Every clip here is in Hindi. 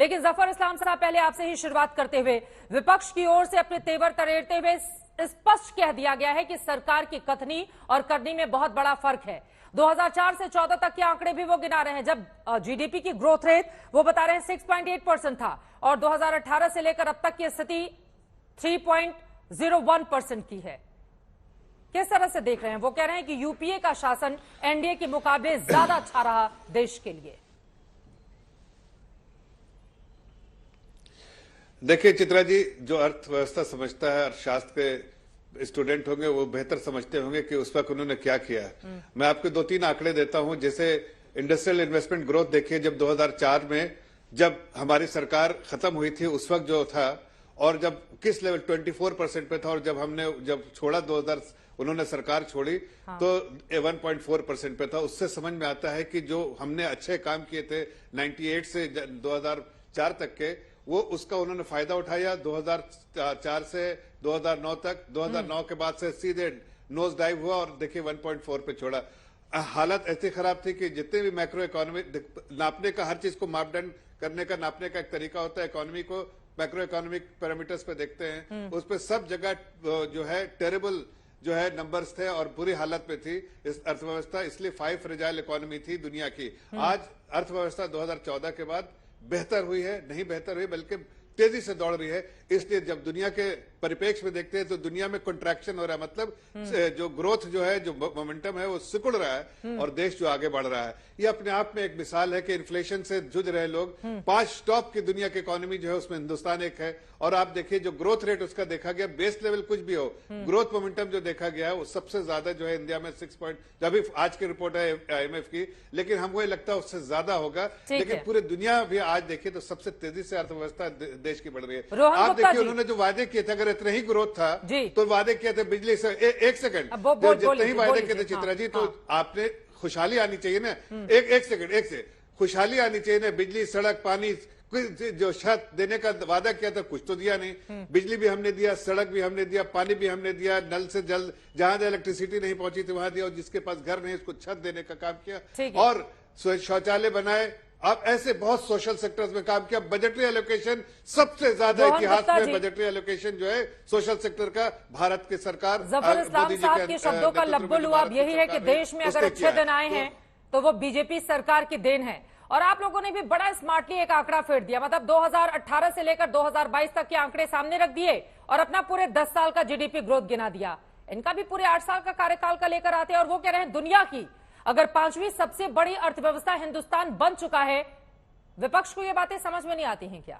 लेकिन जफर इस्लाम साहब, पहले आपसे ही शुरुआत करते हुए, विपक्ष की ओर से अपने तेवर तरेड़ते हुए स्पष्ट कह दिया गया है कि सरकार की कथनी और करनी में बहुत बड़ा फर्क है। 2004 से 14 तक के आंकड़े भी वो गिना रहे हैं, जब जीडीपी की ग्रोथ रेट वो बता रहे हैं 6.8% था, और 2018 से लेकर अब तक की स्थिति 3.01% की है। किस तरह से देख रहे हैं? वो कह रहे हैं कि यूपीए का शासन एनडीए के मुकाबले ज्यादा अच्छा रहा देश के लिए। देखिए चित्रा जी, जो अर्थव्यवस्था समझता है, अर्थशास्त्र के स्टूडेंट होंगे वो बेहतर समझते होंगे कि उस वक्त उन्होंने क्या किया। मैं आपको 2-3 आंकड़े देता हूं। जैसे इंडस्ट्रियल इन्वेस्टमेंट ग्रोथ देखिए, जब 2004 में जब हमारी सरकार खत्म हुई थी उस वक्त जो था, और जब किस लेवल 24% पे था, और जब छोड़ा 2000 उन्होंने सरकार छोड़ी तो 1.4% पे था। उससे समझ में आता है कि जो हमने अच्छे काम किए थे 98 से 2004 तक के, वो उसका उन्होंने फायदा उठाया 2004 से 2009 तक। 2009 के बाद से सीधे नोज डाइव हुआ और देखिए 1.4 पे छोड़ा। हालत ऐसी खराब थी कि जितने भी मैक्रो इकोनॉमिक नापने का, हर चीज को मापदंड करने का, नापने का एक तरीका होता है। इकोनॉमी को मैक्रो इकोनॉमिक पैरामीटर्स पे देखते हैं, उस पे सब जगह जो है टेरेबल जो है नंबर्स थे और बुरी हालत में थी इस अर्थव्यवस्था। इसलिए 5 फ्रेजाइल इकोनॉमी थी दुनिया की। आज अर्थव्यवस्था 2014 के बाद बेहतर हुई है, नहीं बेहतर हुई बल्कि तेजी से दौड़ रही है। इसलिए जब दुनिया के परिप्रेक्ष्य में देखते हैं तो दुनिया में कंट्रैक्शन हो रहा है, मतलब जो ग्रोथ जो है, जो मोमेंटम है वो सिकुड़ रहा है और देश जो आगे बढ़ रहा है। ये अपने आप में एक मिसाल है कि इन्फ्लेशन से जूझ रहे लोग, 5 टॉप की दुनिया की इकोनॉमी जो है उसमें हिंदुस्तान एक है। और आप देखिए जो ग्रोथ रेट उसका देखा गया, बेस लेवल कुछ भी हो, ग्रोथ मोमेंटम जो देखा गया है वो सबसे ज्यादा जो है इंडिया में 6 पॉइंट, अभी आज की रिपोर्ट है IMF की, लेकिन हमको ये लगता है उससे ज्यादा होगा। लेकिन पूरी दुनिया भी आज देखिए तो सबसे तेजी से अर्थव्यवस्था देश की बढ़ रही है। आप देखिए उन्होंने जो वादे किए थे, अगर इतना ही ग्रोथ था तो वादे किए थे बिजली से, एक सेकंड, जितने ही वादे किए थे चित्रा जी, तो आपने खुशहाली आनी चाहिए ना, एक सेकंड खुशहाली आनी चाहिए ना। बिजली, सड़क, पानी, जो छत देने का वादा किया था कुछ तो दिया नहीं। बिजली भी हमने दिया, सड़क भी हमने दिया, पानी भी हमने दिया, नल से जल, जहां इलेक्ट्रिसिटी नहीं पहुंची थी वहां दिया, और जिसके पास घर नहीं उसको छत देने का काम किया, और शौचालय बनाए। अब ऐसे बहुत सोशल सेक्टर्स में काम किया। बजटरी एलोकेशन सबसे ज्यादा इतिहास में बजटरी एलोकेशन जो है सोशल सेक्टर का भारत की सरकार, जफर इस्लाम साहब के शब्दों का लब्बो-लुआब यही है कि देश में अगर अच्छे दिन आए हैं तो वो बीजेपी सरकार की देन है। और आप लोगों ने भी बड़ा स्मार्टली एक आंकड़ा फेर दिया, मतलब 2018 से लेकर 2022 तक के आंकड़े सामने रख दिए और अपना पूरे 10 साल का जीडीपी ग्रोथ गिना दिया। इनका भी पूरे 8 साल का कार्यकाल का लेकर आते हैं और वो कह रहे हैं दुनिया की अगर 5वीं सबसे बड़ी अर्थव्यवस्था हिंदुस्तान बन चुका है। विपक्ष को ये बातें समझ में नहीं आती हैं क्या?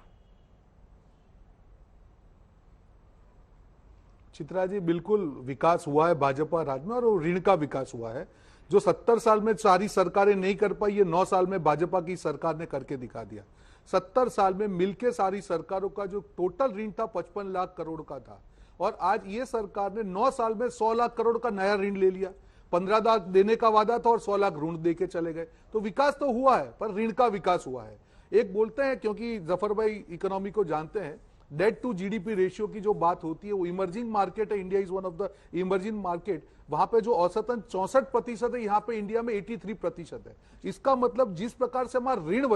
चित्रा जी, बिल्कुल विकास हुआ है भाजपा राज में, और वो ऋण का विकास हुआ है। जो 70 साल में सारी सरकारें नहीं कर पाई, ये 9 साल में भाजपा की सरकार ने करके दिखा दिया। 70 साल में मिलके सारी सरकारों का जो टोटल ऋण था 55 लाख करोड़ का था, और आज ये सरकार ने 9 साल में 100 लाख करोड़ का नया ऋण ले लिया। 15 लाख देने का वादा था और 100 लाख ऋण दे के चले गए। तो विकास तो हुआ है, पर ऋण का विकास हुआ है। एक बोलते हैं, क्योंकि जफर भाई इकोनॉमी को जानते हैं, डेट टू जीडीपी रेशियो की जो बात होती है, वो इमर्जिंग मार्केट है, India is one of the emerging market. वहां पे जो औसतन 64% है, यहाँ पे इंडिया में 83% है। इसका मतलब जिस प्रकार से हमारा ऋण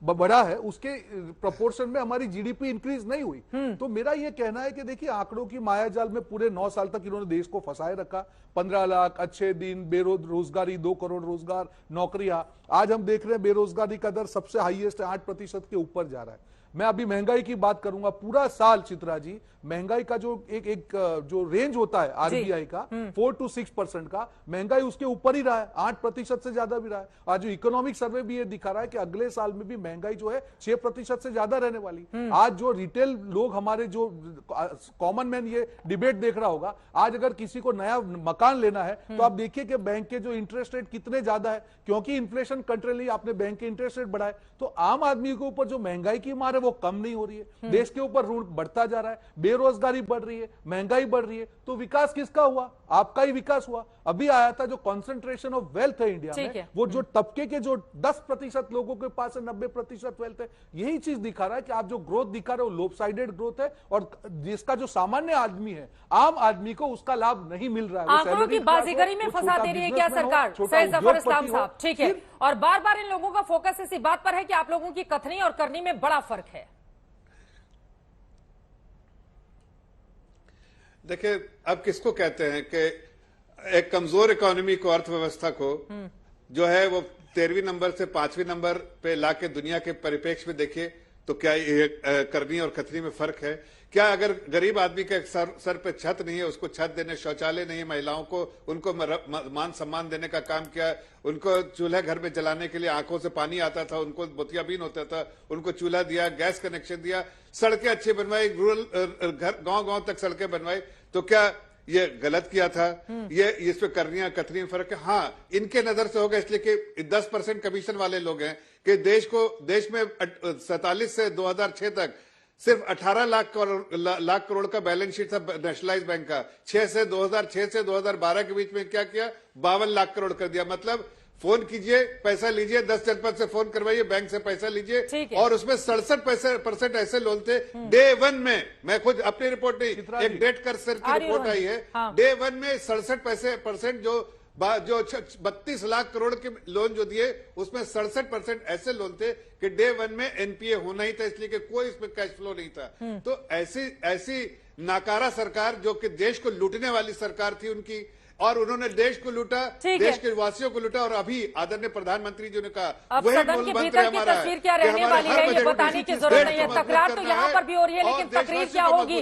बढ़ा है उसके प्रोपोर्शन में हमारी जीडीपी इंक्रीज नहीं हुई। तो मेरा ये कहना है कि देखिए, आंकड़ों की मायाजाल में पूरे 9 साल तक इन्होंने देश को फंसाए रखा। 15 लाख अच्छे दिन, बेरोजगारी, 2 करोड़ रोजगार, नौकरियां। आज हम देख रहे हैं बेरोजगारी का दर सबसे हाईएस्ट है, 8% के ऊपर जा रहा है। मैं अभी महंगाई की बात करूंगा, पूरा साल चित्रा जी महंगाई का जो एक जो रेंज होता है आरबीआई का 4 to 6% का, महंगाई उसके ऊपर ही रहा है, 8% से ज्यादा भी रहा है। आज जो इकोनॉमिक सर्वे भी ये दिखा रहा है कि अगले साल में भी महंगाई जो है 6% से ज्यादा रहने वाली। आज जो रिटेल लोग, हमारे जो कॉमन मैन ये डिबेट देख रहा होगा, आज अगर किसी को नया मकान लेना है तो आप देखिए कि बैंक के जो इंटरेस्ट रेट कितने ज्यादा है, क्योंकि इन्फ्लेशन कंट्रोल नहीं, आपने बैंक के इंटरेस्ट रेट बढ़ाए। तो आम आदमी के ऊपर जो महंगाई की मार है वो कम नहीं हो रही है, देश के ऊपर ऋण बढ़ता जा रहा है, बेरोजगारी बढ़ रही है, महंगाई बढ़ रही है। तो विकास किसका हुआ? आपका ही विकास विकास हुआ। अभी आया था जो कॉन्सेंट्रेशन ऑफ वेल्थ है इंडिया ठीक में, है। वो जो तबके के जो 10% लोगों के पास है 90% वेल्थ है, यही चीज दिखा रहा है कि आप जो ग्रोथ दिखा रहे हो लोपसाइडेड ग्रोथ है, और जिसका जो सामान्य आदमी है, आम आदमी को उसका लाभ नहीं मिल रहा है। वो आंकड़ों की salary class बाजीगरी हो, में वो फंसा छोटा दे रही है क्या businessman हो, सरकार? छोटा सैयद जफर इस्लाम उद्योगपति हो, साहब, ठीक है। फिर और बार बार इन लोगों का फोकस इसी बात पर है कि आप लोगों की कथनी और करनी में बड़ा फर्क है। देखिए, अब किसको कहते हैं कि एक कमजोर इकोनॉमी को, अर्थव्यवस्था को जो है वो 13वीं नंबर से 5वीं नंबर पे लाके दुनिया के परिप्रेक्ष्य में देखिए तो क्या ये करनी और कथनी में फर्क है? क्या अगर गरीब आदमी के सर पे छत नहीं है, उसको छत देने, शौचालय नहीं है, महिलाओं को उनको मान सम्मान देने का काम किया, उनको चूल्हा घर में जलाने के लिए आंखों से पानी आता था, उनको मोतियाबिंद होता था, उनको चूल्हा दिया, गैस कनेक्शन दिया, सड़कें अच्छी बनवाई, रूरल घर गांव-गांव तक सड़कें बनवाई, तो क्या ये गलत किया था? ये इसमें करनियां कथनी में फर्क है। हाँ, इनके नजर से होगा इसलिए कि 10% कमीशन वाले लोग हैं कि देश में 47 से 2006 तक सिर्फ 18 लाख करोड़ का बैलेंस शीट था नेशनलाइज बैंक का। 2006 से 2012 के बीच में क्या किया? 52 लाख करोड़ कर दिया। मतलब फोन कीजिए, पैसा लीजिए, 10 जनपद से फोन करवाइए, बैंक से पैसा लीजिए, और उसमें 67% ऐसे लोन थे डे 1 में। मैं खुद अपनी रिपोर्ट नहीं, एक डेट कर सर की रिपोर्ट आई है, डे 1 में 67% जो 32 लाख करोड़ के लोन जो दिए, उसमें 67% ऐसे लोन थे कि डे 1 में एनपीए होना ही था, इसलिए कि कोई इसमें कैश फ्लो नहीं था। तो ऐसी नाकारा सरकार, जो कि देश को लूटने वाली सरकार थी उनकी, और उन्होंने देश को लूटा, देश के वासियों को लूटा, और अभी आदरणीय प्रधानमंत्री जी ने कहा अब सदन के भीतर की तस्वीर क्या रहने वाली है ये बताने की जरूरत नहीं है। तकरार तो यहाँ पर भी हो रही है, लेकिन तकरीर क्या होगी